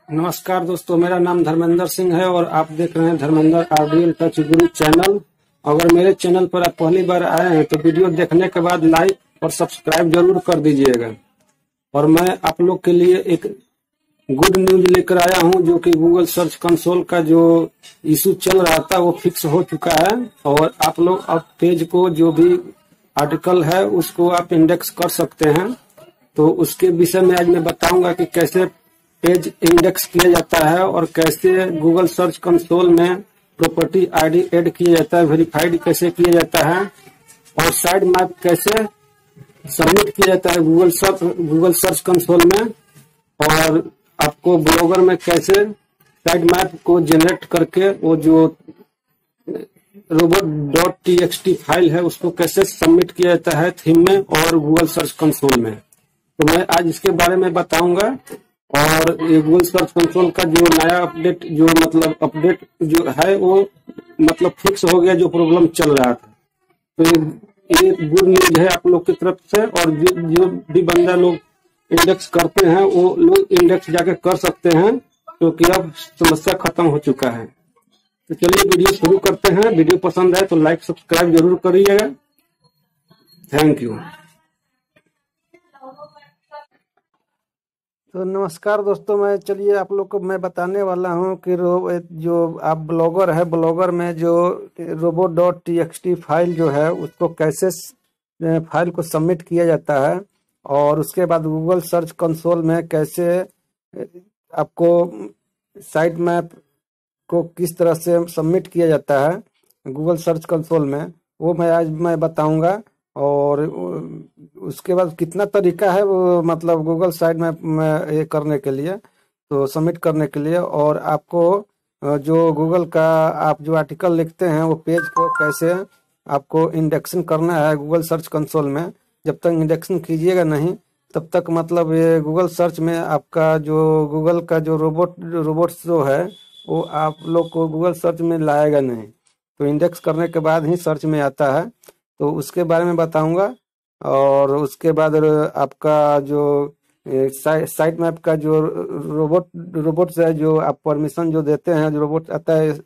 नमस्कार दोस्तों, मेरा नाम धर्मेंद्र सिंह है और आप देख रहे हैं धर्मेंद्र आरडीएल टच गुरु चैनल। अगर मेरे चैनल पर आप पहली बार आए हैं तो वीडियो देखने के बाद लाइक और सब्सक्राइब जरूर कर दीजिएगा। और मैं आप लोग के लिए एक गुड न्यूज लेकर आया हूं, जो कि गूगल सर्च कंसोल का जो इशू चल रहा था वो फिक्स हो चुका है। और आप लोग अब पेज को जो भी आर्टिकल है उसको आप इंडेक्स कर सकते हैं। तो उसके विषय में आज मैं बताऊंगा कि कैसे पेज इंडेक्स किया जाता है और कैसे गूगल सर्च कंसोल में प्रॉपर्टी आईडी ऐड किया जाता है, वेरीफाइड कैसे किया जाता है और साइड मैप कैसे सबमिट किया जाता है गूगल सर्च कंसोल में। और आपको ब्लॉगर में कैसे साइड मैप को जनरेट करके वो जो robot.txt फाइल है उसको कैसे सबमिट किया जाता है थीम में और गूगल सर्च कंसोल में। तो मैं आज इसके बारे में बताऊंगा। और ये गूगल सर्च कंसोल का जो नया अपडेट अपडेट जो है वो फिक्स हो गया, जो प्रॉब्लम चल रहा था। तो ये गुड न्यूज है आप लोग की तरफ से। और जो भी बंदा लोग इंडेक्स करते हैं वो लोग इंडेक्स जाके कर सकते हैं, क्योंकि अब समस्या खत्म हो चुका है। तो चलिए वीडियो शुरू करते हैं। वीडियो पसंद आए तो लाइक सब्सक्राइब जरूर करिएगा। Thank you. तो नमस्कार दोस्तों, चलिए आप लोग को मैं बताने वाला हूं कि जो आप ब्लॉगर है, ब्लॉगर में जो robot.txt फाइल जो है उसको कैसे फाइल को सबमिट किया जाता है और उसके बाद गूगल सर्च कंसोल में कैसे आपको साइट मैप को किस तरह से सबमिट किया जाता है गूगल सर्च कंसोल में, वो मैं बताऊंगा। और उसके बाद कितना तरीका है वो गूगल साइट मैप में ये करने के लिए, तो सबमिट करने के लिए। और आपको जो गूगल का आप जो आर्टिकल लिखते हैं वो पेज को कैसे आपको इंडेक्शन करना है गूगल सर्च कंसोल में। जब तक इंडेक्शन कीजिएगा नहीं तब तक ये गूगल सर्च में आपका जो गूगल का जो रोबोट्स जो है वो आप लोग को गूगल सर्च में लाएगा नहीं। तो इंडेक्स करने के बाद ही सर्च में आता है, तो उसके बारे में बताऊंगा। और उसके बाद आपका जो साइट मैप का जो रोबोट्स है, जो आप परमिशन जो देते हैं, जो रोबोट आता है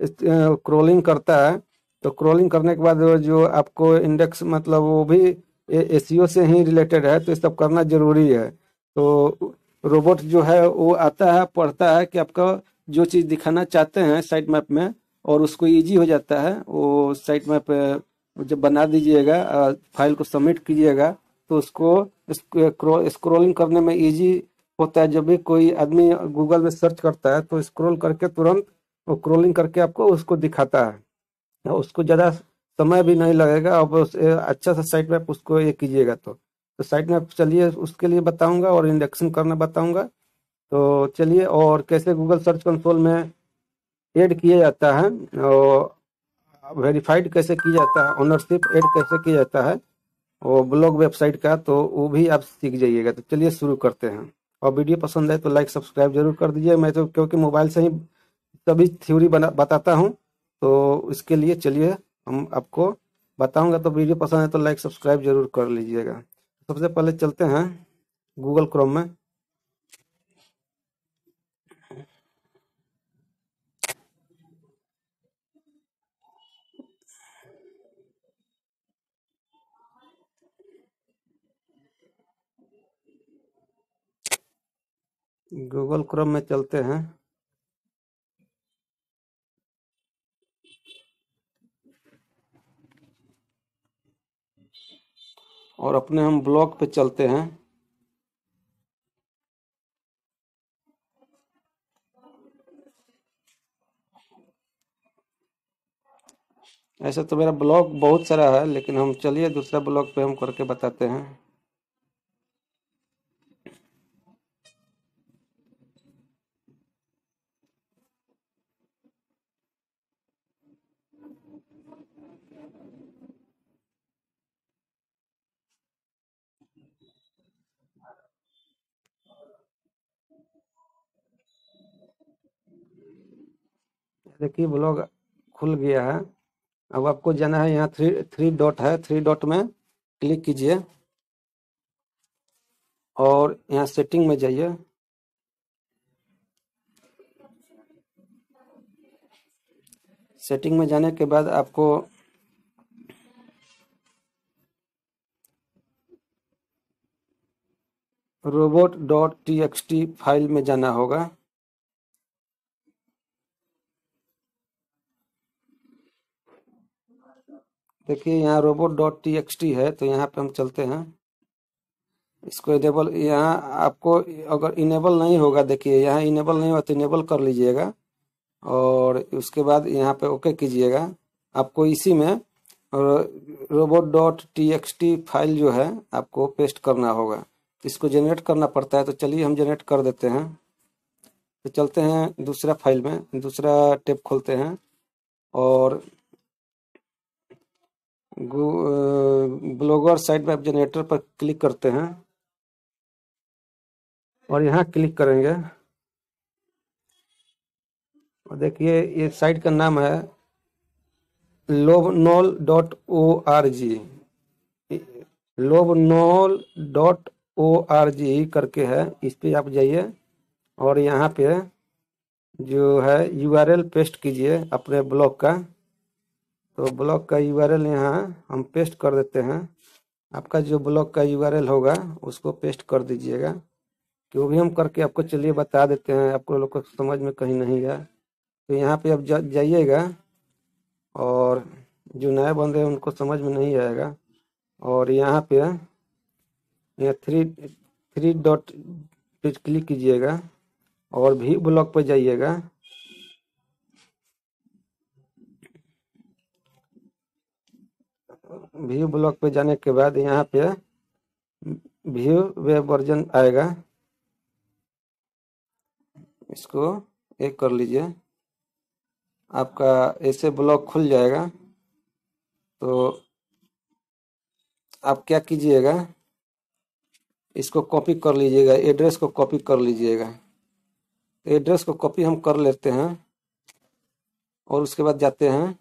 क्रोलिंग करता है, तो क्रोलिंग करने के बाद जो आपको इंडेक्स वो भी एसईओ से ही रिलेटेड है, तो ये सब करना जरूरी है। तो रोबोट जो है वो आता है, पढ़ता है कि आपका जो चीज़ दिखाना चाहते हैं साइट मैप में, और उसको इजी हो जाता है। वो साइट मैप जब बना दीजिएगा, फाइल को सबमिट कीजिएगा, तो उसको स्क्रॉलिंग करने में इजी होता है। जब भी कोई आदमी गूगल में सर्च करता है तो स्क्रॉल करके तुरंत वो क्रोलिंग करके आपको उसको दिखाता है, उसको ज़्यादा समय भी नहीं लगेगा। और अच्छा सा साइट मैप उसको ये कीजिएगा तो साइट मैप चलिए उसके लिए बताऊंगा और इंडेक्शन करना बताऊंगा। तो चलिए, और कैसे गूगल सर्च कंसोल में ऐड किया जाता है और वेरीफाइड कैसे किया जाता है, ओनरशिप ऐड कैसे किया जाता है वो ब्लॉग वेबसाइट का, तो वो भी आप सीख जाइएगा। तो चलिए शुरू करते हैं। और वीडियो पसंद है तो लाइक सब्सक्राइब जरूर कर दीजिए। मैं तो क्योंकि मोबाइल से ही सभी थ्योरी बताता हूँ, तो इसके लिए चलिए हम आपको बताऊंगा। तो वीडियो पसंद है तो लाइक सब्सक्राइब जरूर कर लीजिएगा। सबसे पहले चलते हैं गूगल क्रोम में। गूगल क्रोम में चलते हैं। और अपने हम ब्लॉग पे चलते हैं। ऐसा तो मेरा ब्लॉग बहुत सारा है, लेकिन हम चलिए दूसरा ब्लॉग पे हम करके बताते हैं। देखिए ब्लॉग खुल गया है। अब आपको जाना है, यहाँ थ्री थ्री डॉट है, थ्री डॉट में क्लिक कीजिए और यहाँ सेटिंग में जाइए। सेटिंग में जाने के बाद आपको robot.txt फाइल में जाना होगा। देखिए यहाँ robot.txt है, तो यहाँ पे हम चलते हैं। इसको इनेबल, यहाँ आपको अगर इनेबल नहीं होगा, देखिए यहाँ इनेबल नहीं हुआ तो इनेबल कर लीजिएगा और उसके बाद यहाँ पे ओके कीजिएगा। आपको इसी में robot.txt फाइल जो है आपको पेस्ट करना होगा। इसको जनरेट करना पड़ता है, तो चलिए हम जनरेट कर देते हैं। तो चलते हैं दूसरा फाइल में, दूसरा टैब खोलते हैं और ब्लॉगर साइट मैप जनरेटर पर क्लिक करते हैं और यहाँ क्लिक करेंगे और देखिए ये साइट का नाम है lobnol.org। lobnol.org करके है, इस पे आप जाइए और यहाँ पे जो है यूआरएल पेस्ट कीजिए अपने ब्लॉग का। तो ब्लॉग का यूआरएल यहाँ हम पेस्ट कर देते हैं। आपका जो ब्लॉग का यूआरएल होगा उसको पेस्ट कर दीजिएगा। जो भी हम करके आपको चलिए बता देते हैं, आपको लोग को समझ में कहीं नहीं है। तो यहाँ पे आप जाइएगा और जो नए बंदे हैं उनको समझ में नहीं आएगा और यहाँ पे यहाँ थ्री डॉट पे क्लिक कीजिएगा और भी ब्लॉग पे जाइएगा। व्यू ब्लॉग पे जाने के बाद यहाँ पे व्यू वेब वर्जन आएगा, इसको एक कर लीजिए। आपका ऐसे ब्लॉग खुल जाएगा। तो आप क्या कीजिएगा, इसको कॉपी कर लीजिएगा, एड्रेस को कॉपी कर लीजिएगा। एड्रेस को कॉपी हम कर लेते हैं और उसके बाद जाते हैं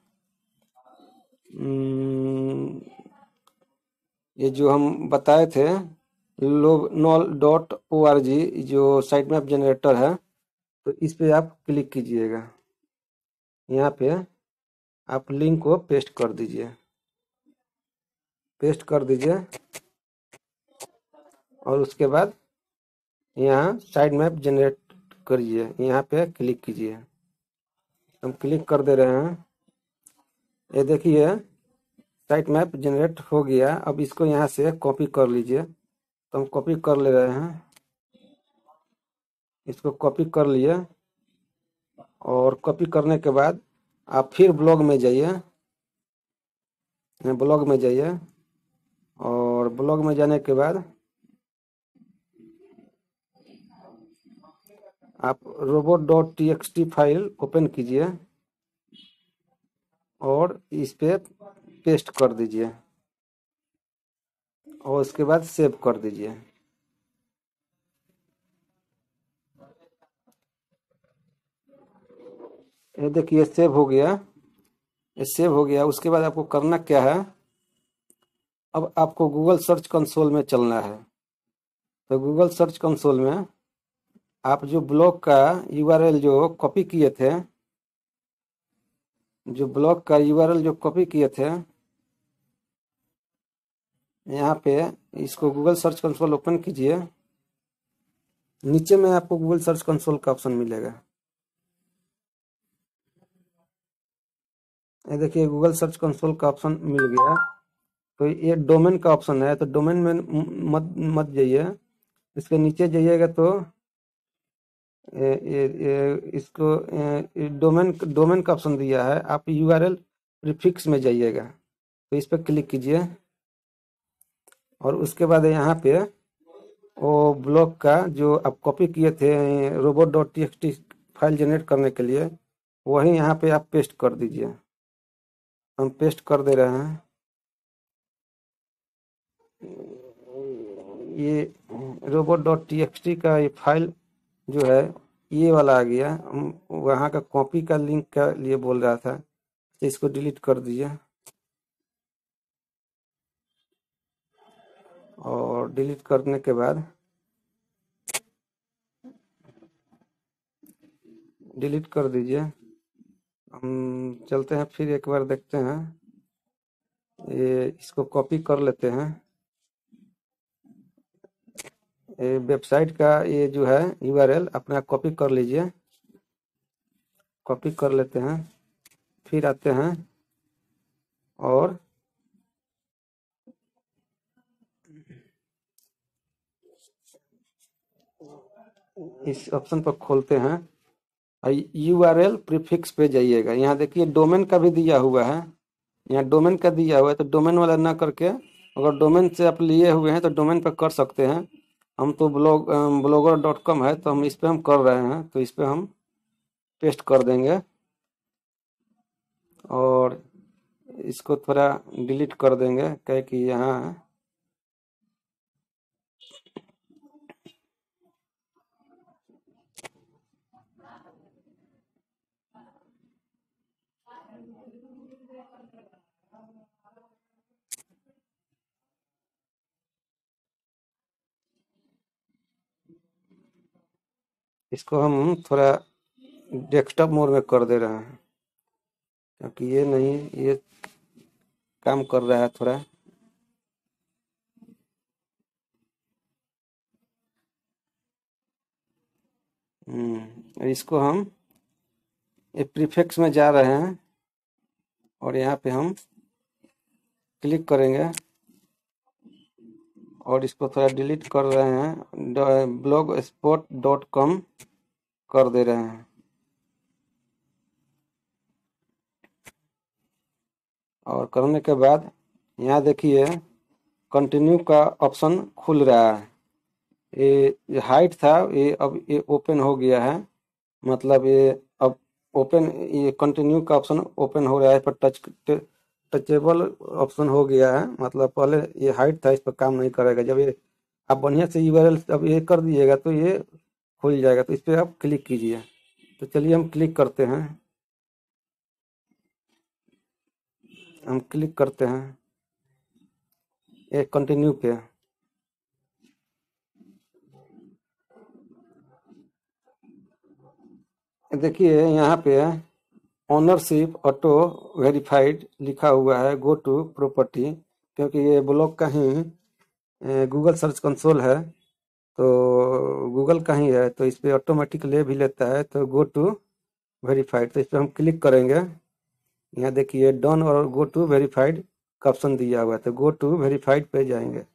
ये जो हम बताए थे lobnol.org जो साइट मैप जनरेटर है, तो इस पे आप क्लिक कीजिएगा। यहाँ पे आप लिंक को पेस्ट कर दीजिए, पेस्ट कर दीजिए और उसके बाद यहाँ साइट मैप जनरेट करिए, यहाँ पे क्लिक कीजिए। हम क्लिक कर दे रहे हैं। ये देखिए साइट मैप जनरेट हो गया। अब इसको यहाँ से कॉपी कर लीजिए। तो हम कॉपी कर ले रहे हैं, इसको कॉपी कर लिए और कॉपी करने के बाद आप फिर ब्लॉग में जाइए, ब्लॉग में जाइए और ब्लॉग में जाने के बाद आप robot.txt फाइल ओपन कीजिए और इस पे पेस्ट कर दीजिए और उसके बाद सेव कर दीजिए। ये देखिए सेव हो गया, ये सेव हो गया। उसके बाद आपको करना क्या है, अब आपको गूगल सर्च कंसोल में चलना है। तो गूगल सर्च कंसोल में आप जो ब्लॉग का यूआरएल जो कॉपी किए थे, जो ब्लॉग का यूआरएल जो कॉपी किए थे, यहाँ पे इसको गूगल सर्च कंसोल ओपन कीजिए। नीचे में आपको गूगल सर्च कंसोल का ऑप्शन मिलेगा। ये देखिए गूगल सर्च कंसोल का ऑप्शन मिल गया। तो ये डोमेन का ऑप्शन है, तो डोमेन में मत मत जाइए, इसके नीचे जाइएगा तो इसको डोमेन का ऑप्शन दिया है, आप यूआरएल प्रीफिक्स में जाइएगा। तो इस पर क्लिक कीजिए और उसके बाद यहाँ पे वो ब्लॉग का जो आप कॉपी किए थे robot.txt फाइल जनरेट करने के लिए, वही यहाँ पे आप पेस्ट कर दीजिए। हम पेस्ट कर दे रहे हैं। ये robot.txt का ये फाइल जो है ये वाला आ गया। हम वहाँ का कॉपी का लिंक का लिए बोल रहा था, तो इसको डिलीट कर दीजिए और डिलीट करने के बाद डिलीट कर दीजिए हम चलते हैं, फिर एक बार देखते हैं। ये इसको कॉपी कर लेते हैं। ये वेबसाइट का ये जो है यूआरएल अपना कॉपी कर लीजिए। कॉपी कर लेते हैं, फिर आते हैं और इस ऑप्शन पर खोलते हैं। यूआरएल प्रीफिक्स पे जाइएगा। यहाँ देखिए डोमेन का भी दिया हुआ है। यहाँ डोमेन का दिया हुआ है, तो डोमेन वाला ना करके अगर डोमेन से आप लिए हुए हैं तो डोमेन पर कर सकते हैं। हम तो blogger.com है, तो हम इस पे हम कर रहे हैं, तो इस पे हम पेस्ट कर देंगे और इसको थोड़ा डिलीट कर देंगे, क्या कि यहाँ इसको हम थोड़ा डेस्कटॉप मोड में कर दे रहे हैं, क्योंकि ये नहीं, ये काम कर रहा है थोड़ा। इसको हम ये प्रीफिक्स में जा रहे हैं और यहाँ पे हम क्लिक करेंगे और इसको थोड़ा डिलीट कर रहे हैं, blogspot.com कर दे रहे हैं। और करने के बाद यहाँ देखिए कंटिन्यू का ऑप्शन खुल रहा है। ये हाइट था, ये अब ये ओपन हो गया है, मतलब ये अब ओपन, ये कंटिन्यू का ऑप्शन ओपन हो रहा है, पर टचेबल ऑप्शन हो गया है। मतलब पहले ये हाइट था, इस पर काम नहीं करेगा। जब ये आप बढ़िया से यूआरएल अब ये कर दिएगा तो ये खुल जाएगा, तो इस पर आप क्लिक कीजिए। तो चलिए हम क्लिक करते हैं, हम क्लिक करते हैं ये कंटिन्यू पे। देखिए यहाँ पे ओनरशिप ऑटो वेरीफाइड लिखा हुआ है, गो टू प्रॉपर्टी, क्योंकि ये ब्लॉग का ही गूगल सर्च कंसोल है, तो गूगल का ही है, तो इस पर ऑटोमेटिक ले भी लेता है। तो गो टू वेरीफाइड, तो इस पर हम क्लिक करेंगे। यहाँ देखिए डन और गो टू वेरीफाइड का ऑप्शन दिया हुआ है, तो गो टू वेरीफाइड पे जाएंगे।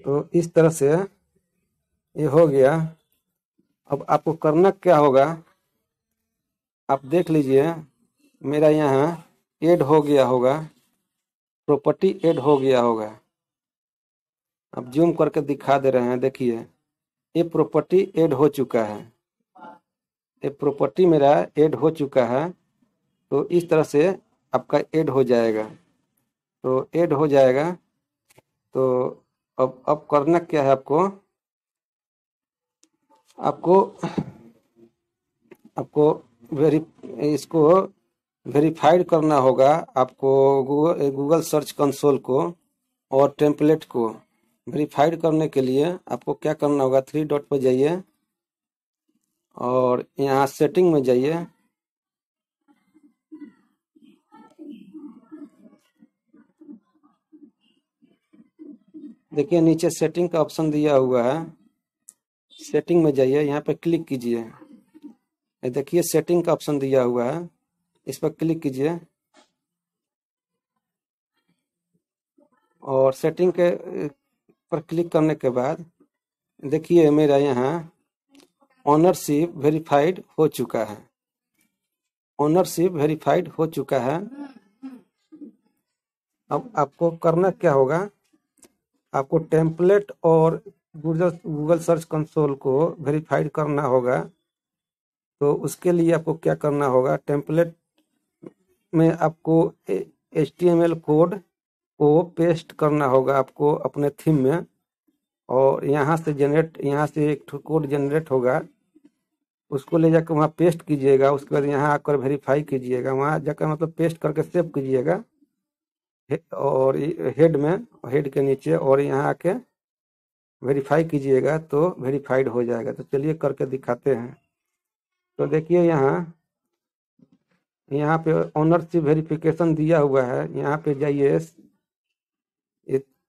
तो इस तरह से ये हो गया। अब आपको करना क्या होगा, आप देख लीजिए मेरा यहाँ ऐड हो गया होगा, प्रॉपर्टी ऐड हो गया होगा। अब जूम करके दिखा दे रहे हैं, देखिए ये प्रॉपर्टी ऐड हो चुका है, ये प्रॉपर्टी मेरा ऐड हो चुका है। तो इस तरह से आपका ऐड हो जाएगा, तो ऐड हो जाएगा। तो अब करना क्या है आपको, आपको आपको वेरी इसको वेरीफाइड करना होगा। आपको गूगल सर्च कंसोल को और टेम्पलेट को वेरीफाइड करने के लिए आपको क्या करना होगा, थ्री डॉट पर जाइए और यहाँ सेटिंग में जाइए। देखिए नीचे सेटिंग का ऑप्शन दिया हुआ है, सेटिंग में जाइए, यहाँ पे क्लिक कीजिए। ये देखिए सेटिंग का ऑप्शन दिया हुआ है, इस पर क्लिक कीजिए और सेटिंग के पर क्लिक करने के बाद देखिए मेरा यहाँ ओनरशिप वेरीफाइड हो चुका है, ओनरशिप वेरीफाइड हो चुका है। अब आपको करना क्या होगा, आपको टेम्पलेट और गूगल सर्च कंसोल को वेरीफाइड करना होगा। तो उसके लिए आपको क्या करना होगा, टेम्पलेट में आपको HTML कोड को पेस्ट करना होगा आपको अपने थीम में, और यहाँ से एक कोड जनरेट होगा, उसको ले जाकर वहाँ पेस्ट कीजिएगा। उसके बाद यहाँ आकर वेरीफाई कीजिएगा, वहाँ जाकर मतलब पेस्ट करके सेव कीजिएगा। और हेड में, हेड के नीचे, और यहाँ आके वेरीफाई कीजिएगा तो वेरीफाइड हो जाएगा। तो चलिए करके दिखाते हैं। तो देखिए यहाँ पे ओनरशिप वेरिफिकेशन दिया हुआ है। यहाँ पे जाइए,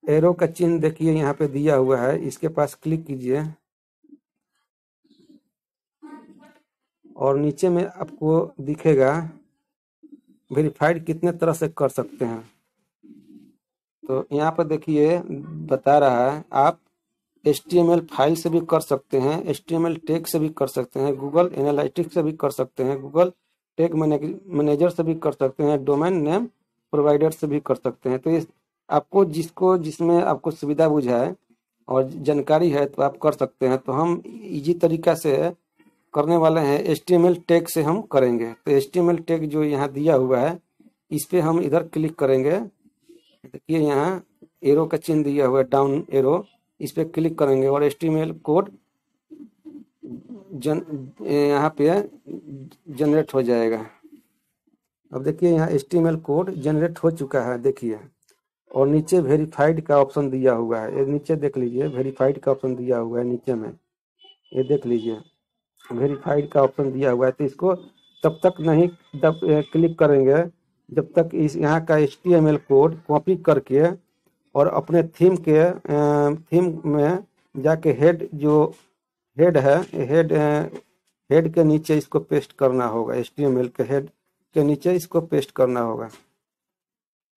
एरो का चिन्ह देखिए यहाँ पे दिया हुआ है, इसके पास क्लिक कीजिए और नीचे में आपको दिखेगा वेरीफाइड कितने तरह से कर सकते हैं। तो यहाँ पर देखिए बता रहा है आप HTML फाइल से भी कर सकते हैं, HTML टैग से भी कर सकते हैं, गूगल एनालिटिक्स से भी कर सकते हैं, गूगल टैग मैनेजर से भी कर सकते हैं, डोमेन नेम प्रोवाइडर से भी कर सकते हैं। तो इस आपको जिसमें आपको सुविधा बुझाए और जानकारी है तो आप कर सकते हैं। तो हम इजी तरीका से करने वाले हैं, HTML टैग से हम करेंगे। तो HTML टैग जो यहाँ दिया हुआ है इस पे हम इधर क्लिक करेंगे। देखिए यहाँ एरो का चिन्ह दिया हुआ है, डाउन एरो, इस पे क्लिक करेंगे और HTML कोड यहाँ पे जनरेट हो जाएगा। अब देखिए यहाँ HTML कोड जनरेट हो चुका है, देखिए। और नीचे वेरीफाइड का ऑप्शन दिया हुआ है, ये नीचे देख लीजिए, वेरीफाइड का ऑप्शन दिया हुआ है नीचे में, ये देख लीजिए वेरीफाइड का ऑप्शन दिया हुआ है। तो इसको तब तक नहीं क्लिक करेंगे जब तक इस यहाँ का HTML कोड कॉपी करके और अपने थीम में जाके हेड जो हेड है, हेड के नीचे इसको पेस्ट करना होगा। HTML के हेड के नीचे इसको पेस्ट करना होगा।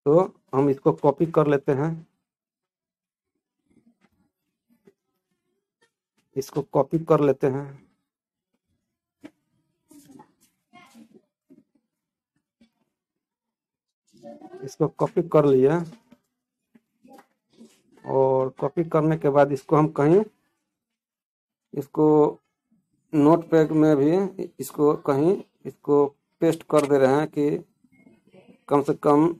तो हम इसको कॉपी कर लेते हैं, इसको कॉपी कर लेते हैं। इसको कॉपी कर लिया और कॉपी करने के बाद इसको हम कहीं, इसको नोटपैड में भी इसको कहीं इसको पेस्ट कर दे रहे हैं कि कम से कम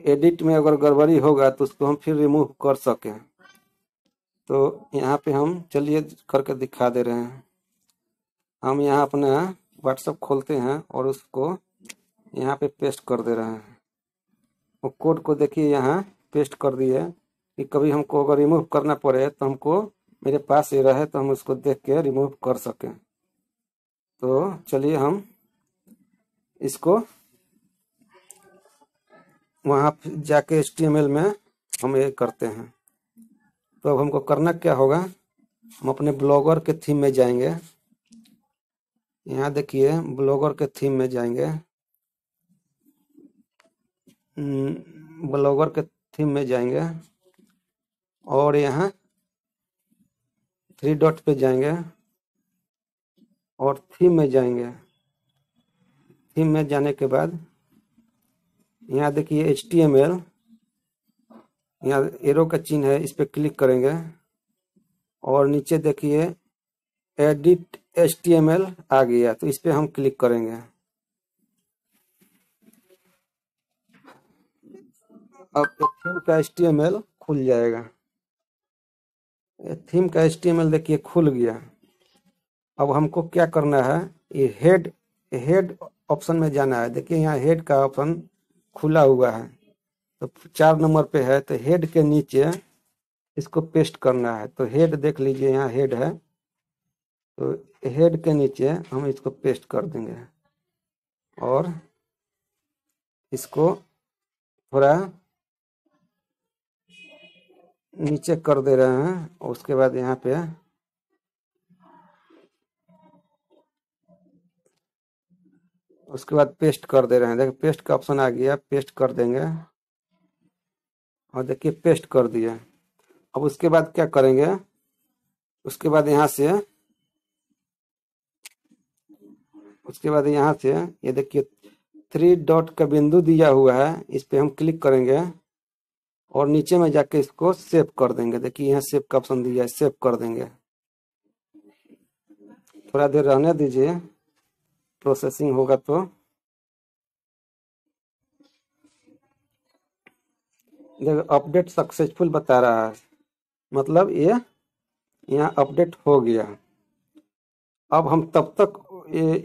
एडिट में अगर गड़बड़ी होगा तो उसको हम फिर रिमूव कर सकें। तो यहाँ पे हम चलिए करके दिखा दे रहे हैं। हम यहाँ अपना व्हाट्सएप खोलते हैं और उसको यहाँ पे पेस्ट कर दे रहे हैं। वो कोड को देखिए यहाँ पेस्ट कर दिए कि कभी हमको अगर रिमूव करना पड़े तो हमको मेरे पास ये रहे तो हम उसको देख के रिमूव कर सकें। तो चलिए हम इसको वहाँ जाके HTML में हम ये करते हैं। तो अब हमको करना क्या होगा, हम अपने ब्लॉगर के थीम में जाएंगे। यहाँ देखिए ब्लॉगर के थीम में जाएंगे, ब्लॉगर के थीम में जाएंगे और यहाँ 3 डॉट पे जाएंगे और थीम में जाएंगे। थीम में जाने के बाद यहाँ देखिए HTML, यहाँ एरो का चिन्ह है, इस पे क्लिक करेंगे और नीचे देखिए एडिट HTML आ गया, तो इस पे हम क्लिक करेंगे। अब थीम का HTML खुल जाएगा। थीम का HTML देखिए खुल गया। अब हमको क्या करना है, ये हेड ऑप्शन में जाना है। देखिए यहाँ हेड का ऑप्शन खुला हुआ है, तो 4 नंबर पे है, तो हेड के नीचे इसको पेस्ट करना है। तो हेड देख लीजिए यहाँ हेड है, तो हेड के नीचे हम इसको पेस्ट कर देंगे और इसको थोड़ा नीचे कर दे रहे हैं और उसके बाद यहाँ पे उसके बाद पेस्ट कर दे रहे हैं। देखिए पेस्ट का ऑप्शन आ गया, पेस्ट कर देंगे और देखिए पेस्ट कर दिया। अब उसके बाद क्या करेंगे, उसके बाद यहाँ से ये देखिए 3 डॉट का बिंदु दिया हुआ है, इस पे हम क्लिक करेंगे और नीचे में जाके इसको सेव कर देंगे। देखिए यहाँ सेव का ऑप्शन दिया है, सेव कर देंगे। थोड़ा देर रहने दीजिए, प्रोसेसिंग होगा। तो देखो अपडेट सक्सेसफुल बता रहा है, मतलब ये यहाँ अपडेट हो गया। अब हम तब तक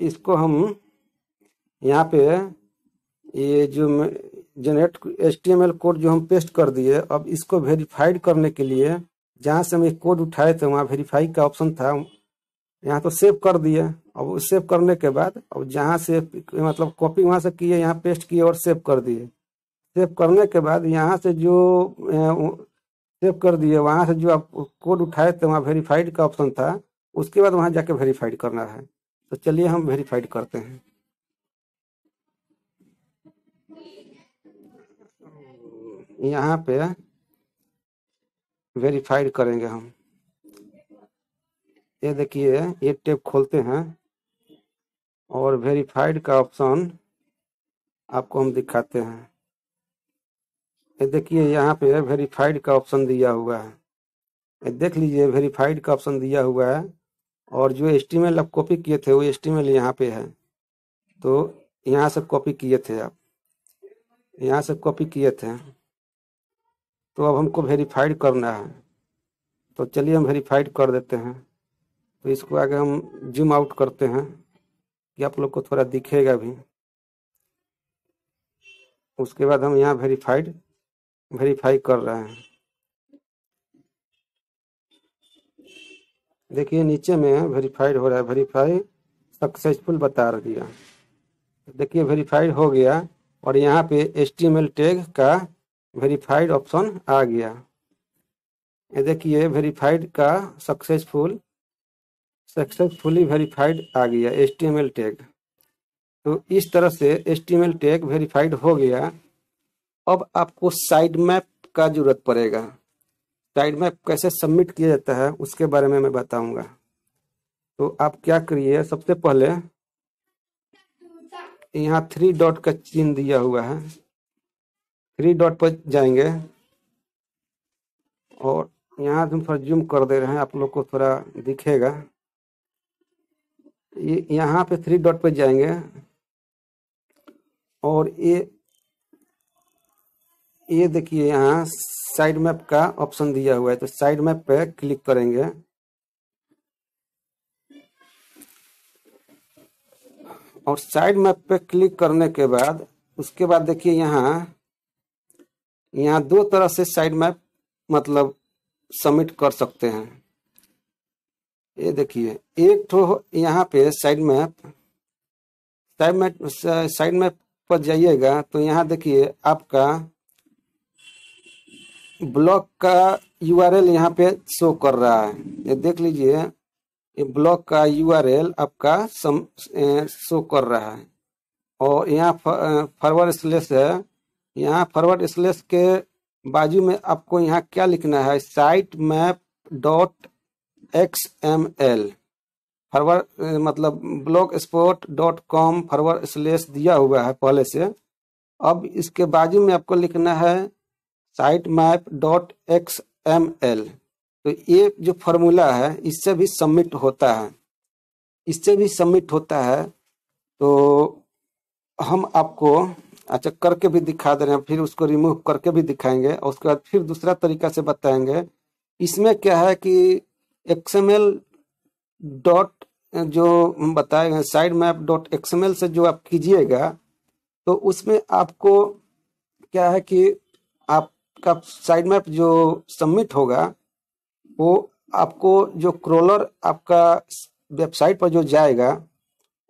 इसको हम यहाँ पे ये जो जनरेट HTML कोड जो हम पेस्ट कर दिए, अब इसको वेरीफाइड करने के लिए जहाँ से हम एक कोड उठाए थे वहाँ वेरीफाई का ऑप्शन था, यहाँ तो सेव कर दिए। अब सेव करने के बाद अब जहाँ से मतलब कॉपी वहाँ से किए, यहाँ पेस्ट किए और सेव कर दिए। सेव करने के बाद यहाँ से जो सेव कर दिए, वहाँ से जो आप कोड उठाए थे वहाँ वेरीफाइड का ऑप्शन था, उसके बाद वहाँ जाके वेरीफाइड करना है। तो चलिए हम वेरीफाइड करते हैं। यहाँ पे वेरीफाइड करेंगे हम। ये देखिए, ये टैब खोलते हैं और वेरीफाइड का ऑप्शन आपको हम दिखाते हैं। ये देखिए, यहाँ पे वेरीफाइड का ऑप्शन दिया हुआ है। ये देख लीजिए, वेरीफाइड का ऑप्शन दिया हुआ है और जो HTML आप कॉपी किए थे वो HTML यहाँ पे है। तो यहाँ से कॉपी किए थे आप, यहाँ से कॉपी किए थे, तो अब हमको वेरीफाइड करना है। तो चलिए हम वेरीफाइड कर देते हैं। तो इसको आगे हम जूम आउट करते हैं कि आप लोग को थोड़ा दिखेगा भी। उसके बाद हम यहाँ वेरीफाई कर रहे हैं। देखिए नीचे में वेरीफाइड हो रहा है, वेरीफाई सक्सेसफुल बता दिया। देखिए वेरीफाइड हो गया और यहाँ पे HTML टैग का वेरीफाइड ऑप्शन आ गया। ये देखिए वेरीफाइड का सक्सेसफुली वेरीफाइड आ गया HTML टैग। तो इस तरह से HTML टैग वेरीफाइड हो गया। अब आपको साइड मैप का जरूरत पड़ेगा। साइड मैप कैसे सबमिट किया जाता है उसके बारे में मैं बताऊंगा। तो आप क्या करिए, सबसे पहले यहाँ 3 डॉट का चिन्ह दिया हुआ है, 3 डॉट पर जाएंगे और यहाँ हम थोड़ा जूम कर दे रहे हैं, आप लोग को थोड़ा दिखेगा। ये यहाँ पे 3 डॉट पर जाएंगे और ये देखिए यहाँ साइड मैप का ऑप्शन दिया हुआ है। तो साइड मैप पे क्लिक करेंगे और साइड मैप पे क्लिक करने के बाद उसके बाद देखिए यहाँ दो तरह से साइड मैप मतलब सबमिट कर सकते हैं। ये देखिए, एक तो यहाँ पे साइड मैप पर जाइएगा तो यहाँ देखिए आपका ब्लॉग का URL यहाँ पे शो कर रहा है। ये देख लीजिए, ये ब्लॉग का URL आपका शो कर रहा है और यहाँ फॉरवर्ड स्लैश है। यहाँ फॉरवर्ड स्लैश के बाजू में आपको यहाँ क्या लिखना है, site map dot XML forward मतलब blogspot.com फॉरवर्ड स्लैश दिया हुआ है पहले से। अब इसके बाजू में आपको लिखना है साइट मैप डॉट XML। तो ये जो फॉर्मूला है इससे भी सबमिट होता है। तो हम आपको अच्छा करके भी दिखा दे रहे हैं, फिर उसको रिमूव करके भी दिखाएंगे और उसके बाद फिर दूसरा तरीका से बताएंगे। इसमें क्या है कि XML डॉट जो हम बताएंगे साइड मैप डॉट XML से जो आप कीजिएगा तो उसमें आपको क्या है कि आपका साइड मैप जो सबमिट होगा वो आपको जो क्रोलर आपका वेबसाइट पर जो जाएगा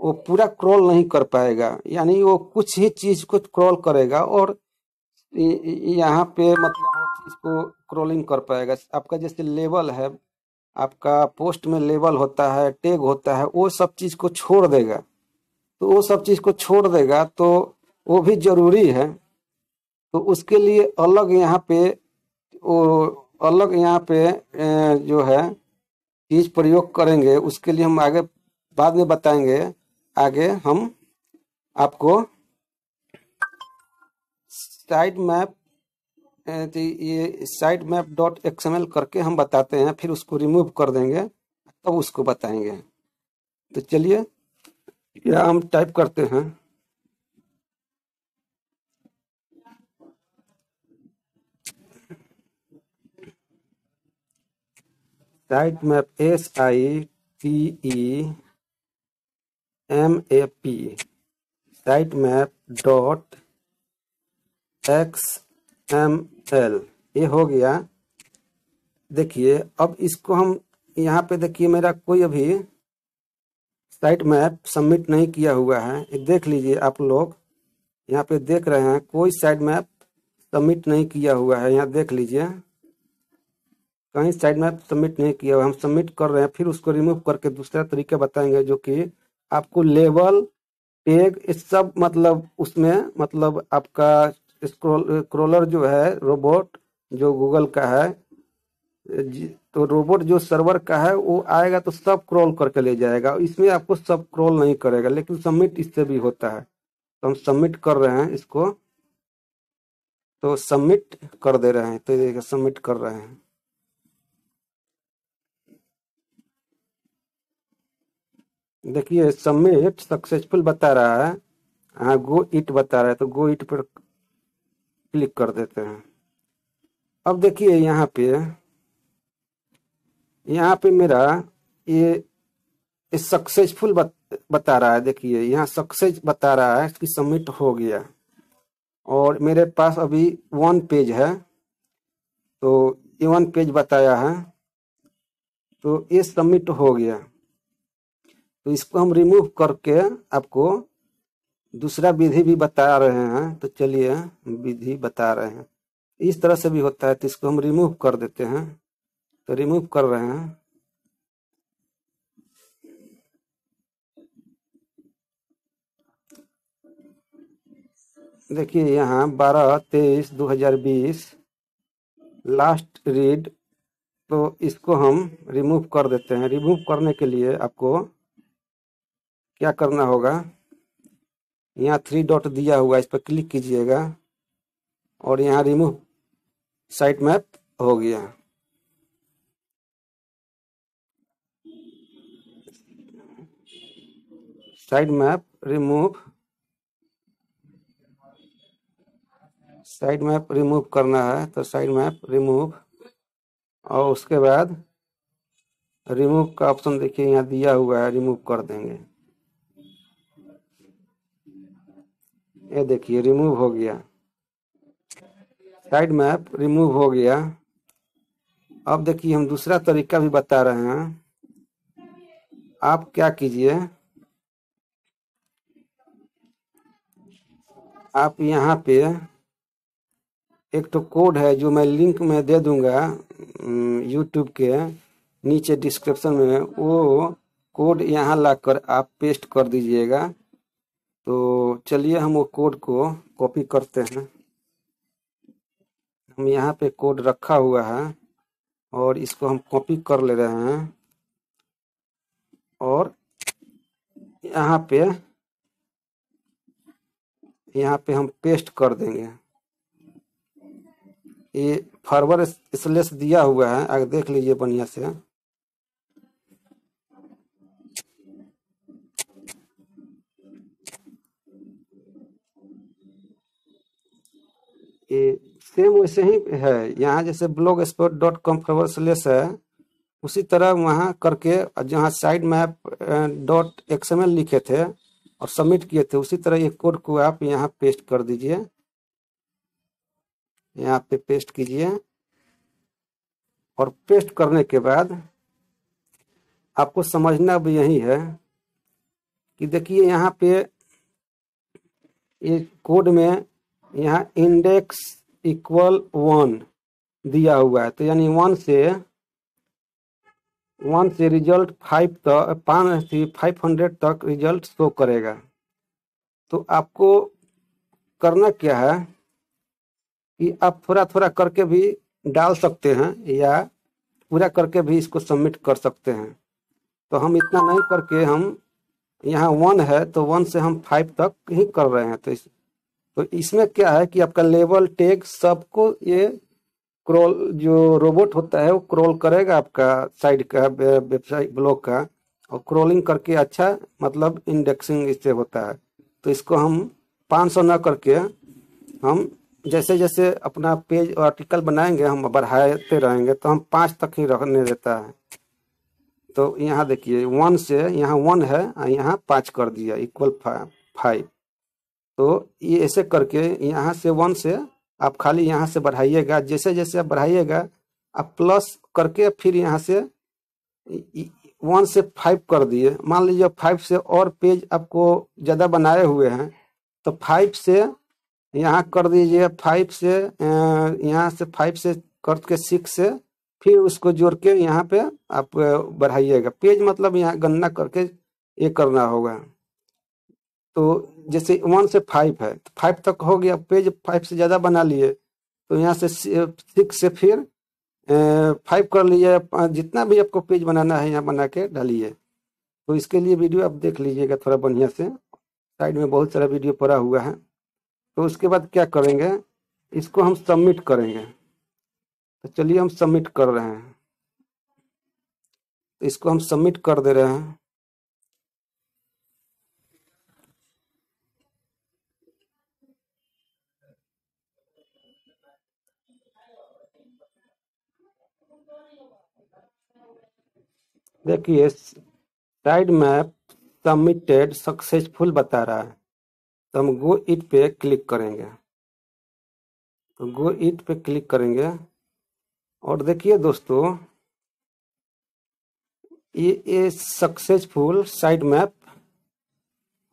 वो पूरा क्रॉल नहीं कर पाएगा, यानी वो कुछ ही चीज को क्रॉल करेगा और यहाँ पे मतलब वो चीज को क्रॉलिंग कर पाएगा। आपका जैसे लेवल है, आपका पोस्ट में लेवल होता है, टैग होता है, वो सब चीज को छोड़ देगा। तो वो सब चीज को छोड़ देगा तो वो भी जरूरी है। तो उसके लिए अलग यहाँ पे जो है चीज प्रयोग करेंगे। उसके लिए हम आगे बाद में बताएंगे। आगे हम आपको साइड मैप ये साइड मैप डॉट XML करके हम बताते हैं, फिर उसको रिमूव कर देंगे तब उसको बताएंगे। तो चलिए या हम टाइप करते हैं site map SITEMAP site map dot XML, ये हो गया। देखिए अब इसको हम यहाँ पे देखिए मेरा कोई अभी साइट मैप सबमिट नहीं किया हुआ है। ये देख लीजिए आप लोग, यहाँ पे देख रहे हैं कोई साइट मैप सबमिट नहीं किया हुआ है। यहाँ देख लीजिए कहीं साइड मैप सबमिट नहीं किया हुआ, हम सबमिट कर रहे हैं। फिर उसको रिमूव करके दूसरा तरीका बताएंगे जो कि आपको लेबल टैग इस सब मतलब उसमें मतलब आपका स्क्रोलर जो है रोबोट जो गूगल का है, तो रोबोट जो सर्वर का है वो आएगा तो सब क्रॉल करके ले जाएगा। इसमें आपको सब क्रॉल नहीं करेगा, लेकिन सबमिट इससे भी होता है। तो हम सबमिट कर रहे हैं इसको, तो सबमिट कर दे रहे हैं, तो देखिए सबमिट कर रहे हैं। देखिए सबमिट सक्सेसफुल बता रहा है, हाँ गो इट बता रहा है, तो गो इट पर क्लिक कर देते हैं। अब देखिए यहाँ पे मेरा ये सक्सेसफुल बता रहा है। देखिए यहाँ सक्सेस बता रहा है कि सबमिट हो गया, और मेरे पास अभी 1 पेज है, तो ये 1 पेज बताया है, तो ये सबमिट हो गया। तो इसको हम रिमूव करके आपको दूसरा विधि भी बता रहे हैं। तो चलिए विधि बता रहे हैं, इस तरह से भी होता है। तो इसको हम रिमूव कर देते हैं, तो रिमूव कर रहे हैं। देखिए यहाँ 12/23/2020 लास्ट रीड, तो इसको हम रिमूव कर देते हैं। रिमूव करने के लिए आपको क्या करना होगा, यहाँ 3 डॉट दिया हुआ है, इस पर क्लिक कीजिएगा और यहाँ रिमूव साइट मैप हो गया। साइट मैप रिमूव करना है, तो साइट मैप रिमूव, और उसके बाद रिमूव का ऑप्शन देखिए यहाँ दिया हुआ है, रिमूव कर देंगे। ये देखिए रिमूव हो गया, साइड मैप रिमूव हो गया। अब देखिए हम दूसरा तरीका भी बता रहे हैं। आप क्या कीजिए, आप यहाँ पे एक तो कोड है जो मैं लिंक में दे दूंगा यूट्यूब के नीचे डिस्क्रिप्शन में, वो कोड यहाँ लाकर आप पेस्ट कर दीजिएगा। तो चलिए हम वो कोड को कॉपी करते हैं। हम यहाँ पे कोड रखा हुआ है और इसको हम कॉपी कर ले रहे हैं, और यहाँ पे हम पेस्ट कर देंगे। ये फॉरवर्ड स्लैश दिया हुआ है, आगे देख लीजिए बढ़िया से। ये सेम वैसे ही है, यहाँ जैसे blogspot.com// है, उसी तरह वहाँ करके जहाँ साइड मैप .xml लिखे थे और सबमिट किए थे, उसी तरह ये कोड को आप यहाँ पेस्ट कर दीजिए। यहाँ पे पेस्ट कीजिए, और पेस्ट करने के बाद आपको समझना भी यही है कि देखिए यहाँ पे ये कोड में यहाँ इंडेक्स इक्वल 1 दिया हुआ है, तो यानी 1 से रिजल्ट 500 तक रिजल्ट शो करेगा। तो आपको करना क्या है कि आप थोड़ा थोड़ा करके भी डाल सकते हैं, या पूरा करके भी इसको सबमिट कर सकते हैं। तो हम इतना नहीं करके, हम यहाँ 1 है तो 1 से हम 5 तक ही कर रहे हैं। तो इसमें क्या है कि आपका लेबल टैग सबको ये क्रॉल, जो रोबोट होता है वो क्रॉल करेगा आपका साइड का वेबसाइट ब्लॉग का, और क्रॉलिंग करके अच्छा मतलब इंडेक्सिंग इससे होता है। तो इसको हम 500 ना करके, हम जैसे जैसे अपना पेज आर्टिकल बनाएंगे हम बढ़ाते रहेंगे, तो हम 5 तक ही रखने देता है। तो यहाँ देखिए 1 से यहाँ 1 है, यहाँ 5 कर दिया इक्वल 5। तो ये ऐसे करके यहाँ से 1 से आप खाली यहाँ से बढ़ाइएगा, जैसे जैसे आप बढ़ाइएगा आप प्लस करके फिर यहाँ से 1 से 5 कर दिए। मान लीजिए 5 से और पेज आपको ज़्यादा बनाए हुए हैं तो 5 से यहाँ कर दीजिए, 5 से यहाँ से 5 से करके 6 से फिर उसको जोड़ के यहाँ पे आप बढ़ाइएगा। पेज मतलब यहाँ गणना करके ये करना होगा। तो जैसे 1 से 5 है तो 5 तक हो गया, पेज 5 से ज़्यादा बना लिए तो यहाँ से 6 से फिर 5 कर लीजिए। जितना भी आपको पेज बनाना है यहाँ बना के डालिए। तो इसके लिए वीडियो आप देख लीजिएगा थोड़ा बढ़िया से, साइड में बहुत सारा वीडियो पड़ा हुआ है। तो उसके बाद क्या करेंगे, इसको हम सबमिट करेंगे। तो चलिए हम सबमिट कर रहे हैं, तो इसको हम सबमिट कर दे रहे हैं। देखिए साइड मैप सबमिटेड सक्सेसफुल बता रहा है, तो हम गो इट पे क्लिक करेंगे। तो गो इट पे क्लिक करेंगे और देखिए दोस्तों ये सक्सेसफुल साइड मैप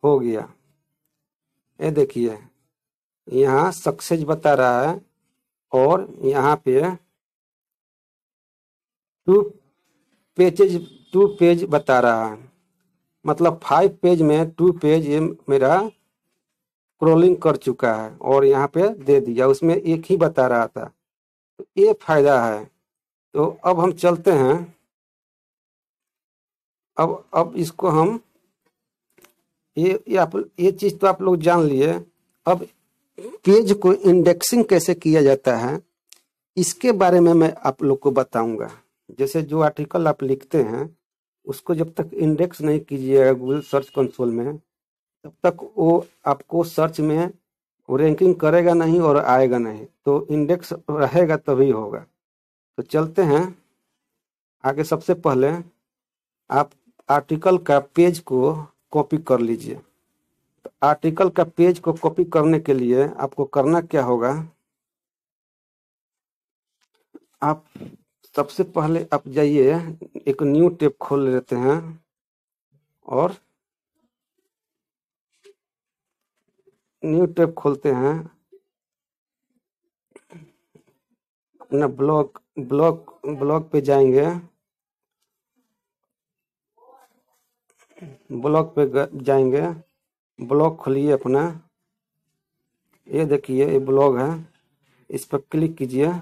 हो गया। ये देखिए यहाँ सक्सेस बता रहा है और यहाँ पे टू पेज बता रहा है, मतलब 5 पेज में 2 पेज ये मेरा स्क्रॉलिंग कर चुका है और यहाँ पे दे दिया, उसमें एक ही बता रहा था। तो ये फायदा है। तो अब हम चलते हैं, अब इसको हम ये चीज तो आप लोग जान लिए। अब पेज को इंडेक्सिंग कैसे किया जाता है इसके बारे में मैं आप लोग को बताऊंगा। जैसे जो आर्टिकल आप लिखते हैं उसको जब तक इंडेक्स नहीं कीजिएगा गूगल सर्च कंसोल में तब तक वो आपको सर्च में वो रैंकिंग करेगा नहीं और आएगा नहीं। तो इंडेक्स रहेगा तभी होगा। तो चलते हैं आगे। सबसे पहले आप आर्टिकल का पेज को कॉपी कर लीजिए। तो आर्टिकल का पेज को कॉपी करने के लिए आपको करना क्या होगा, आप सबसे पहले आप जाइए, एक न्यू टैब खोल लेते हैं और न्यू टैब खोलते हैं। अपना ब्लॉग पे जाएंगे, ब्लॉग पे जाएंगे, ब्लॉग खोलिए अपना। ये देखिए ये ब्लॉग है, इस पर क्लिक कीजिए।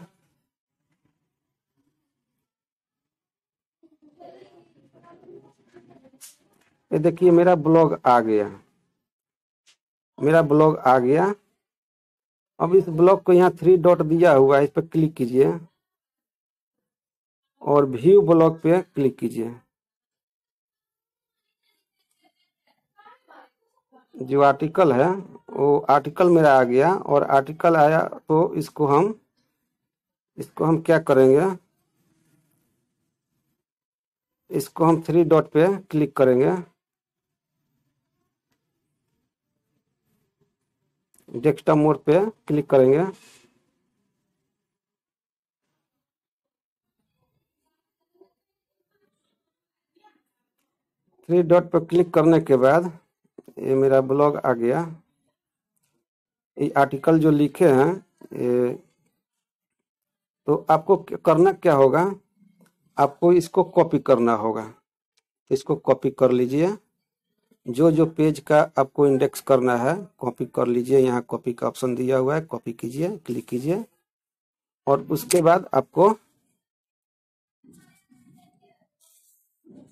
ये देखिए मेरा ब्लॉग आ गया, मेरा ब्लॉग आ गया। अब इस ब्लॉग को यहाँ 3 डॉट दिया हुआ है, इस पर क्लिक कीजिए और व्यू ब्लॉग पे क्लिक कीजिए। जो आर्टिकल है वो आर्टिकल मेरा आ गया और आर्टिकल आया तो इसको हम क्या करेंगे, इसको हम 3 डॉट पे क्लिक करेंगे, डेस्कटॉप मोड पे क्लिक करेंगे। थ्री डॉट पर क्लिक करने के बाद ये मेरा ब्लॉग आ गया। ये आर्टिकल जो लिखे हैं ये, तो आपको करना क्या होगा, आपको इसको कॉपी करना होगा। इसको कॉपी कर लीजिए, जो जो पेज का आपको इंडेक्स करना है कॉपी कर लीजिए। यहाँ कॉपी का ऑप्शन दिया हुआ है, कॉपी कीजिए, क्लिक कीजिए और उसके बाद आपको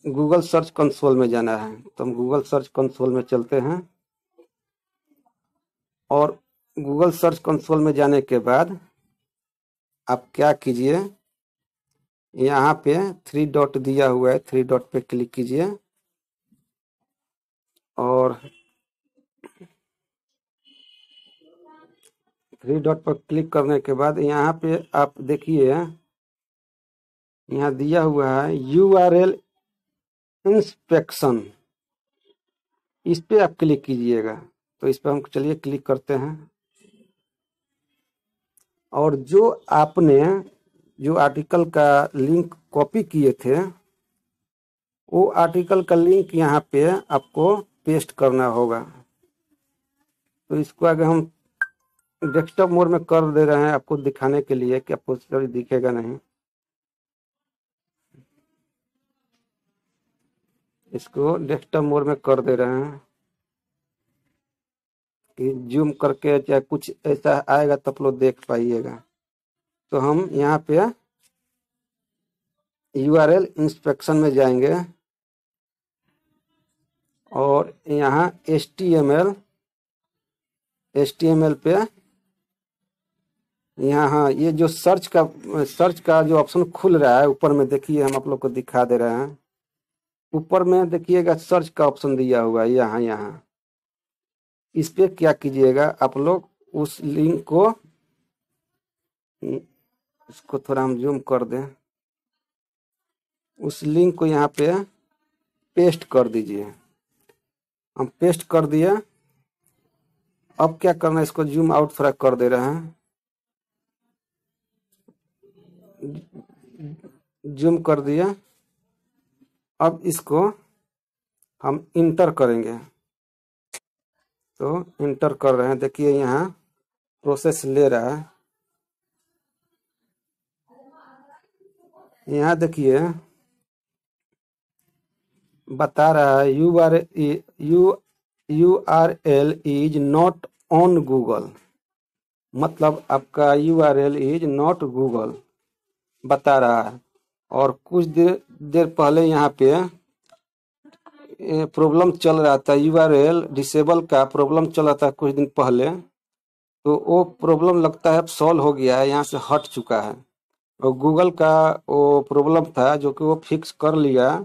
गूगल सर्च कंसोल में जाना है। तो हम गूगल सर्च कंसोल में चलते हैं और गूगल सर्च कंसोल में जाने के बाद आप क्या कीजिए, यहाँ पे 3 डॉट दिया हुआ है, 3 डॉट पे क्लिक कीजिए और 3 डॉट पर क्लिक करने के बाद यहाँ पे आप देखिए यहाँ दिया हुआ है URL इंस्पेक्शन, इस पे आप क्लिक कीजिएगा। तो इस पर हम चलिए क्लिक करते हैं। और जो आपने जो आर्टिकल का लिंक कॉपी किए थे, वो आर्टिकल का लिंक यहाँ पे आपको पेस्ट करना होगा। तो इसको अगर हम डेस्कटॉप मोड में कर दे रहे हैं आपको दिखाने के लिए कि आपको कभी दिखेगा नहीं। इसको डेस्कटॉप मोड में कर दे रहे हैं कि जूम करके चाहे कुछ ऐसा आएगा तब लोग देख पाइएगा। तो हम यहाँ पे यूआरएल इंस्पेक्शन में जाएंगे और यहाँ एचटीएमएल पे यहाँ, हाँ, ये जो सर्च का जो ऑप्शन खुल रहा है ऊपर में, देखिए हम आप लोग को दिखा दे रहे हैं। ऊपर में देखिएगा सर्च का ऑप्शन दिया हुआ है यहाँ। इस पे क्या कीजिएगा आप लोग, उस लिंक को, इसको थोड़ा हम जूम कर दें, उस लिंक को यहाँ पे पेस्ट कर दीजिए। हम पेस्ट कर दिए। अब क्या करना है, इसको जूम आउट थोड़ा कर दे रहे हैं, जूम कर दिया। अब इसको हम इंटर करेंगे। तो इंटर कर रहे हैं, देखिए यहाँ प्रोसेस ले रहा है। यहाँ देखिए बता रहा है you R L is not on Google, मतलब आपका URL इज नॉट गूगल बता रहा है। और कुछ देर पहले यहाँ पे प्रॉब्लम चल रहा था, URL डिसेबल का प्रॉब्लम चल रहा था कुछ दिन पहले। तो वो प्रॉब्लम लगता है अब सॉल्व हो गया है, यहाँ से हट चुका है। और गूगल का वो प्रॉब्लम था जो कि वो फिक्स कर लिया।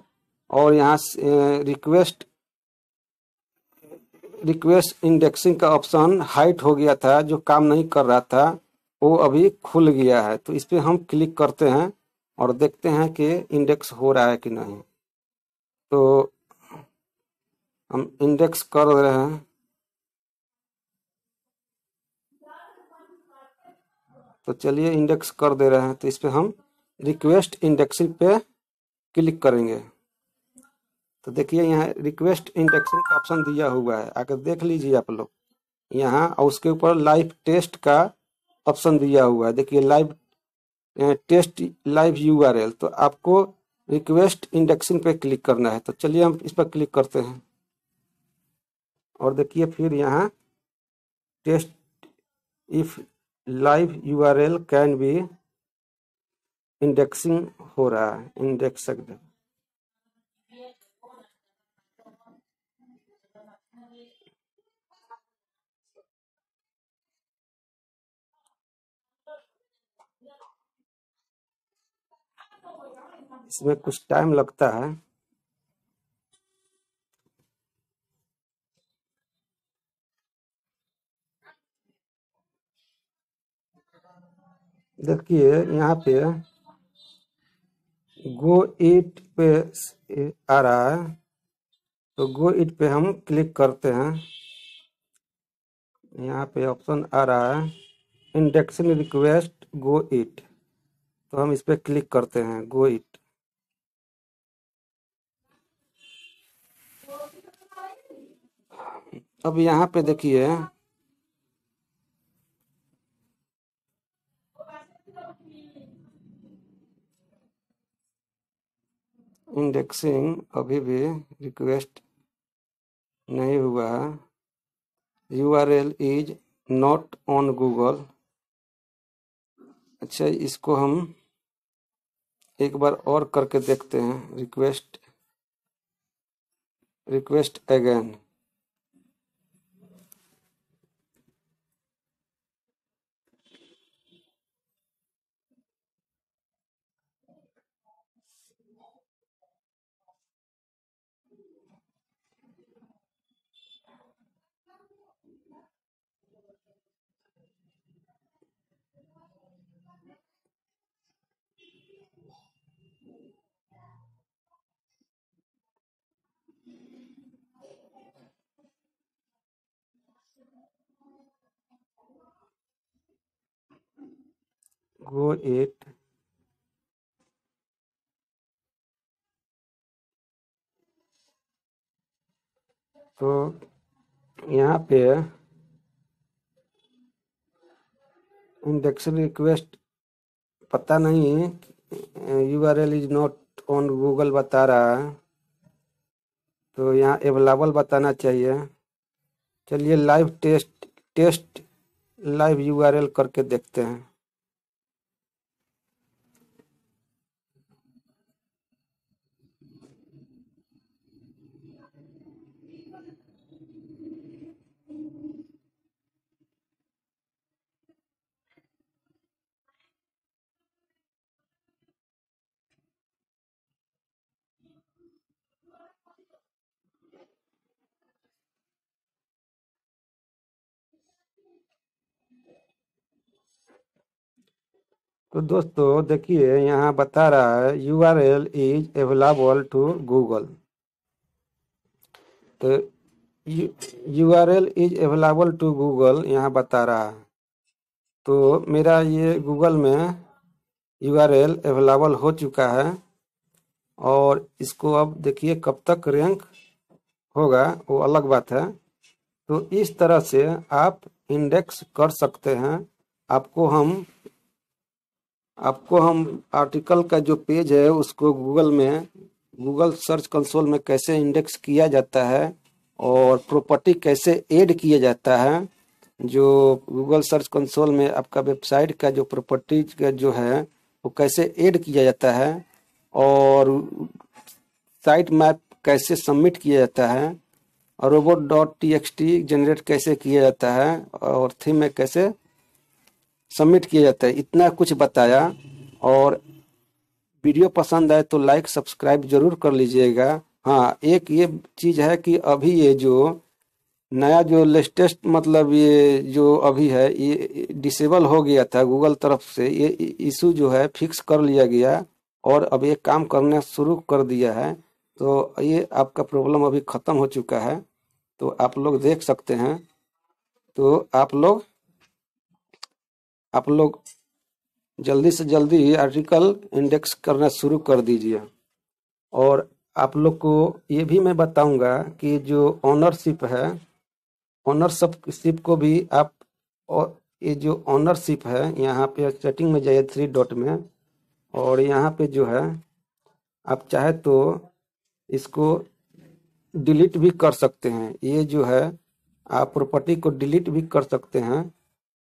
और यहाँ रिक्वेस्ट इंडेक्सिंग का ऑप्शन हाइड हो गया था, जो काम नहीं कर रहा था, वो अभी खुल गया है। तो इस पे हम क्लिक करते हैं और देखते हैं कि इंडेक्स हो रहा है कि नहीं। तो हम इंडेक्स कर रहे हैं। तो चलिए इंडेक्स कर दे रहे हैं। तो इस पे हम रिक्वेस्ट इंडेक्सिंग पे क्लिक करेंगे। तो देखिए यहाँ रिक्वेस्ट इंडेक्सिंग का ऑप्शन दिया हुआ है, आकर देख लीजिए आप लोग यहाँ। और उसके ऊपर लाइव टेस्ट का ऑप्शन दिया हुआ है, देखिए लाइव टेस्ट लाइव URL। तो आपको रिक्वेस्ट इंडेक्सिंग पे क्लिक करना है। तो चलिए हम इस पर क्लिक करते हैं और देखिए फिर यहाँ test if live URL can be indexing हो रहा है, इंडेक्स। इसमें कुछ टाइम लगता है। देखिए यहाँ पे गो इट पे आ रहा है। तो गो इट पे हम क्लिक करते हैं। यहाँ पे ऑप्शन आ रहा है इंडेक्सिंग रिक्वेस्ट गो इट। तो हम इस पे क्लिक करते हैं, गो इट। अब यहाँ पे देखिए इंडेक्सिंग अभी भी रिक्वेस्ट नहीं हुआ है, URL is not on Google. अच्छा, इसको हम एक बार और करके देखते हैं, रिक्वेस्ट अगेन। गो इट तो यहाँ पे इंडेक्स रिक्वेस्ट पता नहीं, URL is not on Google बता रहा है, तो यहाँ अवेलेबल बताना चाहिए। चलिए लाइव टेस्ट लाइव URL करके देखते हैं। तो दोस्तों देखिए यहाँ बता रहा है URL is available to Google. तो URL is available to Google यहाँ बता रहा है, तो मेरा ये गूगल में URL अवेलेबल हो चुका है। और इसको अब देखिए कब तक रैंक होगा वो अलग बात है। तो इस तरह से आप इंडेक्स कर सकते हैं। आपको हम आर्टिकल का जो पेज है उसको गूगल सर्च कंसोल में कैसे इंडेक्स किया जाता है और प्रॉपर्टी कैसे ऐड किया जाता है, जो गूगल सर्च कंसोल में आपका वेबसाइट का जो प्रॉपर्टीज का जो है वो कैसे ऐड किया जाता है, और साइट मैप कैसे सबमिट किया जाता है, और robot.txt जनरेट कैसे किया जाता है, और थीम में कैसे सबमिट किया जाता है, इतना कुछ बताया। और वीडियो पसंद आए तो लाइक सब्सक्राइब जरूर कर लीजिएगा। हाँ, एक ये चीज़ है कि अभी ये जो नया जो लेटेस्ट मतलब ये जो अभी है ये डिसेबल हो गया था गूगल तरफ से, ये इशू जो है फिक्स कर लिया गया और अब ये काम करना शुरू कर दिया है। तो ये आपका प्रॉब्लम अभी ख़त्म हो चुका है, तो आप लोग देख सकते हैं। तो आप लोग जल्दी से जल्दी आर्टिकल इंडेक्स करना शुरू कर दीजिए। और आप लोग को ये भी मैं बताऊंगा कि जो ऑनरशिप है, ऑनरशिप को भी आप, और ये जो ऑनरशिप है यहाँ पे सेटिंग में जाइए 3 डॉट में, और यहाँ पे जो है आप चाहे तो इसको डिलीट भी कर सकते हैं। ये जो है आप प्रॉपर्टी को डिलीट भी कर सकते हैं।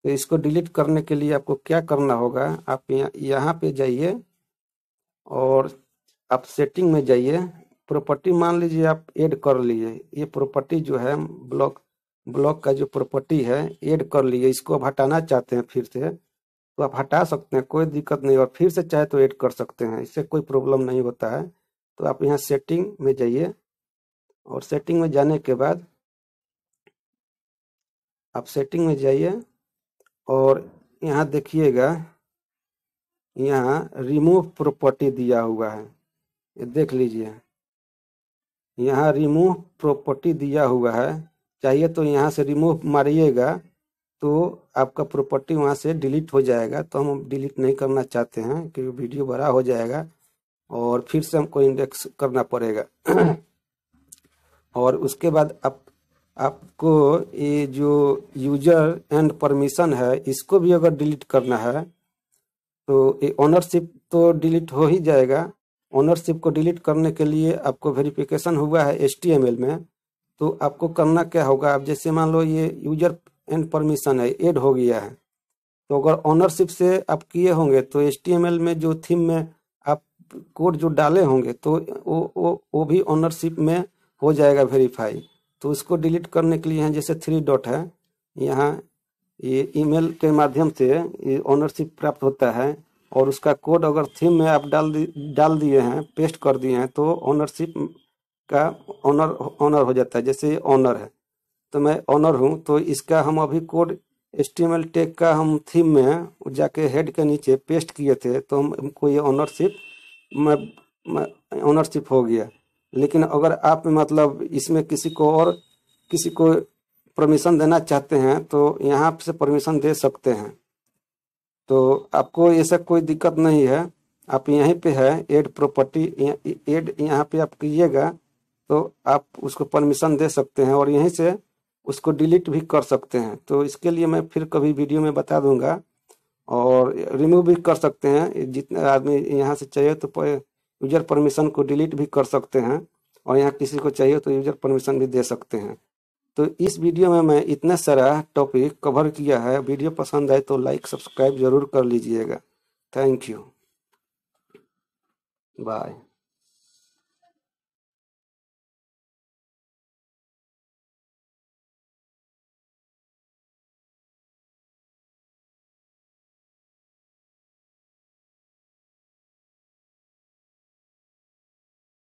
तो इसको डिलीट करने के लिए आपको क्या करना होगा, आप यहाँ पे जाइए और आप सेटिंग में जाइए, प्रॉपर्टी मान लीजिए आप ऐड कर लिए, ये प्रॉपर्टी जो है ब्लॉक का जो प्रॉपर्टी है ऐड कर लिए, इसको आप हटाना चाहते हैं फिर से तो आप हटा सकते हैं, कोई दिक्कत नहीं। और फिर से चाहे तो ऐड कर सकते हैं, इससे कोई प्रॉब्लम नहीं होता है। तो आप यहाँ सेटिंग में जाइए और सेटिंग में जाने के बाद आप सेटिंग में जाइए और यहाँ देखिएगा यहाँ रिमूव प्रॉपर्टी दिया हुआ है, ये देख लीजिए यहाँ रिमूव प्रॉपर्टी दिया हुआ है। चाहिए तो यहाँ से रिमूव मारिएगा तो आपका प्रॉपर्टी वहाँ से डिलीट हो जाएगा। तो हम डिलीट नहीं करना चाहते हैं क्योंकि वीडियो बड़ा हो जाएगा और फिर से हमको इंडेक्स करना पड़ेगा। और उसके बाद आपको ये जो यूजर एंड परमिशन है इसको भी अगर डिलीट करना है तो ये ओनरशिप तो डिलीट हो ही जाएगा। ओनरशिप को डिलीट करने के लिए आपको वेरिफिकेशन हुआ है HTML में, तो आपको करना क्या होगा, आप जैसे मान लो ये यूजर एंड परमिशन है ऐड हो गया है, तो अगर ओनरशिप से आप किए होंगे तो HTML में जो थीम में आप कोड जो डाले होंगे तो वो भी ओनरशिप में हो जाएगा वेरीफाई। तो उसको डिलीट करने के लिए यहाँ जैसे 3 डॉट है, यहाँ ये ईमेल के माध्यम से ये ओनरशिप प्राप्त होता है और उसका कोड अगर थीम में आप डाल दिए हैं, पेस्ट कर दिए हैं, तो ओनरशिप का ऑनर हो जाता है। जैसे ऑनर है तो मैं ऑनर हूँ, तो इसका हम अभी कोड HTML टैग का हम थीम में जाके हेड के नीचे पेस्ट किए थे, तो हमको ये ओनरशिप ओनरशिप हो गया। लेकिन अगर आप मतलब इसमें किसी को परमिशन देना चाहते हैं तो यहाँ से परमिशन दे सकते हैं। तो आपको ऐसा कोई दिक्कत नहीं है। आप यहीं पे है ऐड प्रॉपर्टी, ऐड यहाँ पे आप कीजिएगा तो आप उसको परमिशन दे सकते हैं और यहीं से उसको डिलीट भी कर सकते हैं। तो इसके लिए मैं फिर कभी वीडियो में बता दूंगा। और रिमूव भी कर सकते हैं, जितने आदमी यहाँ से चाहिए तो यूजर परमिशन को डिलीट भी कर सकते हैं, और यहाँ किसी को चाहिए तो यूजर परमिशन भी दे सकते हैं। तो इस वीडियो में मैं इतना सारा टॉपिक कवर किया है। वीडियो पसंद आए तो लाइक सब्सक्राइब जरूर कर लीजिएगा। Thank you, bye.